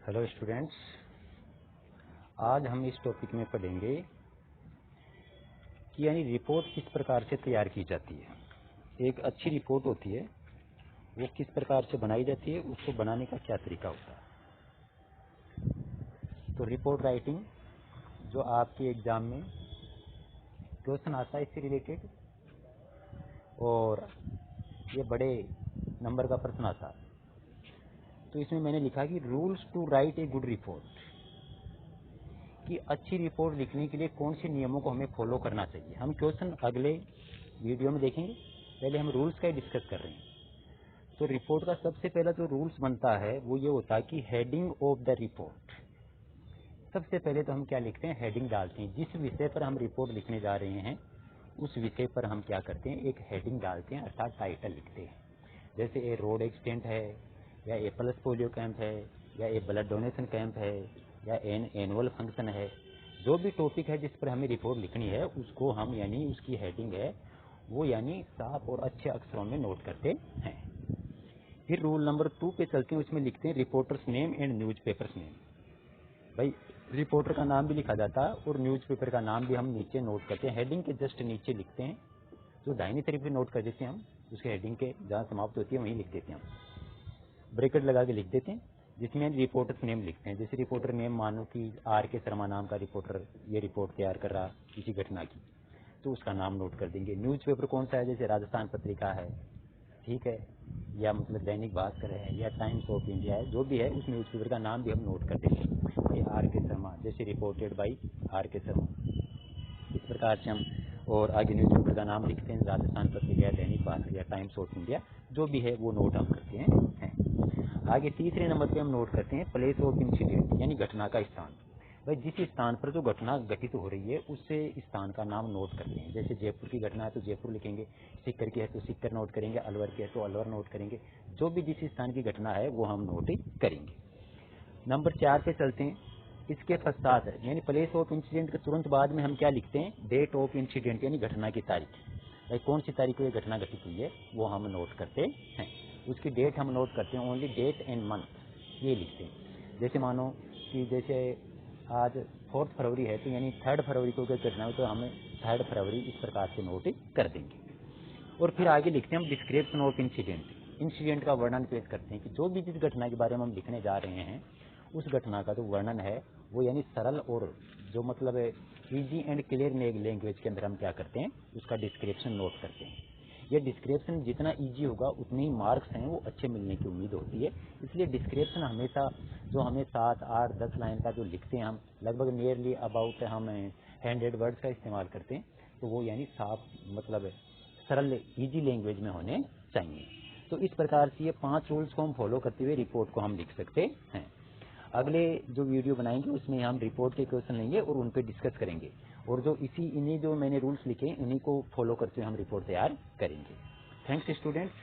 Hello students, आज हम इस टॉपिक में पढ़ेंगे कि यानी रिपोर्ट किस प्रकार से तैयार की जाती है। एक अच्छी रिपोर्ट होती है वो किस प्रकार से बनाई जाती है, उसको बनाने का क्या तरीका होता है। तो रिपोर्ट राइटिंग जो आपके एग्जाम में क्वेश्चन आता है इससे रिलेटेड, और ये बड़े नंबर का प्रश्न आता है। तो इसमें मैंने लिखा कि rules to write a good report, कि अच्छी रिपोर्ट लिखने के लिए कौन से नियमों को हमें फॉलो करना चाहिए। हम क्वेश्चन अगले वीडियो में देखेंगे, पहले हम रूल्स का ही डिस्कस कर रहे हैं। तो रिपोर्ट का सबसे पहला जो रूल्स बनता है वो ये होता है कि हेडिंग ऑफ द रिपोर्ट। सबसे पहले तो हम क्या लिखते हैं, हेडिंग डालते हैं। जिस विषय पर हम रिपोर्ट लिखने जा रहे हैं उस विषय पर हम क्या करते हैं, एक हेडिंग डालते हैं, अर्थात टाइटल लिखते हैं। जैसे ए रोड एक्सीडेंट है, या ए प्लस पोलियो कैंप है, या ए ब्लड डोनेशन कैंप है, या एनुअल फंक्शन है। जो भी टॉपिक है जिस पर हमें रिपोर्ट लिखनी है उसको हम यानी उसकी हेडिंग है वो यानी साफ और अच्छे अक्षरों में नोट करते हैं। फिर रूल नंबर 2 पे चलते हैं, उसमें लिखते हैं reporters name and newspapers name. भाई रिपोर्टर का नाम भी लिखा जाता है और न्यूज़पेपर का नाम भी हम नीचे नोट करते हैं, हेडिंग के जस्ट नीचे लिखते हैं। जो दाहिनी तरफ भी नोट कर देते हैं हम, उसके हेडिंग के जहाँ समाप्त होती है वहीं लिख देते हैं हम, ब्रैकेट लगा के लिख देते हैं, जिसमें रिपोर्टर नेम लिखते हैं। जैसे रिपोर्टर नेम मानो कि आर के शर्मा नाम का रिपोर्टर ये रिपोर्ट तैयार कर रहा किसी घटना की, तो उसका नाम नोट कर देंगे। न्यूज़पेपर कौन सा है, जैसे राजस्थान पत्रिका है, ठीक है, या मतलब दैनिक भास्कर है, या टाइम्स ऑफ इंडिया है, जो भी है उस न्यूज़पेपर का नाम भी हम नोट कर देंगे। ये आर के शर्मा, जैसे रिपोर्टेड बाई आर के शर्मा, इस प्रकार से हम और आगे न्यूज़पेपर का नाम लिखते हैं, राजस्थान पत्रिका, दैनिक भास्कर या टाइम्स ऑफ इंडिया, जो भी है वो नोट हम करते हैं। आगे तीसरे नंबर पे हम नोट करते हैं प्लेस ऑफ इंसिडेंट, यानी घटना का स्थान। भाई जिस स्थान पर जो घटना घटित हो रही है उससे स्थान का नाम नोट करते हैं। जैसे जयपुर की घटना है तो जयपुर लिखेंगे, सीकर की है तो सीकर नोट करेंगे, अलवर की है तो अलवर नोट करेंगे। जो भी जिस स्थान की घटना है वो हम नोट करेंगे। नंबर 4 पे चलते हैं। इसके पश्चात यानी प्लेस ऑफ इंसिडेंट के तुरंत बाद में हम क्या लिखते हैं, डेट ऑफ इंसिडेंट, यानी घटना की तारीख। भाई कौन सी तारीख को ये घटना घटित हुई है वो हम नोट करते हैं। उसकी डेट हम नोट करते हैं, ओनली डेट एंड मंथ ये लिखते हैं। जैसे मानो कि जैसे आज 4 फरवरी है तो यानी 3 फरवरी को अगर घटना हो तो हमें 3 फरवरी इस प्रकार से नोट कर देंगे। और फिर आगे लिखते हैं हम डिस्क्रिप्शन ऑफ इंसिडेंट। इंसिडेंट का वर्णन पेश करते हैं कि जो भी जिस घटना के बारे में हम लिखने जा रहे हैं उस घटना का जो वर्णन है वो यानी सरल और जो मतलब इजी एंड क्लियर लैंग्वेज के अंदर हम क्या करते हैं, उसका डिस्क्रिप्शन नोट करते हैं। ये डिस्क्रिप्शन जितना इजी होगा उतने ही मार्क्स हैं वो अच्छे मिलने की उम्मीद होती है। इसलिए डिस्क्रिप्शन हमेशा जो हमें 7, 8, 10 लाइन का जो लिखते हैं हम, लगभग नियरली अबाउट हम 100 वर्ड्स का इस्तेमाल करते हैं, तो वो यानी साफ मतलब सरल इजी लैंग्वेज में होने चाहिए। तो इस प्रकार से ये 5 रूल्स को हम फॉलो करते हुए रिपोर्ट को हम लिख सकते हैं। अगले जो वीडियो बनाएंगे उसमें हम रिपोर्ट के क्वेश्चन लेंगे और उन पे डिस्कस करेंगे, और जो इन्हीं जो मैंने रूल्स लिखे इन्हीं को फॉलो करते हुए हम रिपोर्ट तैयार करेंगे। Thanks students.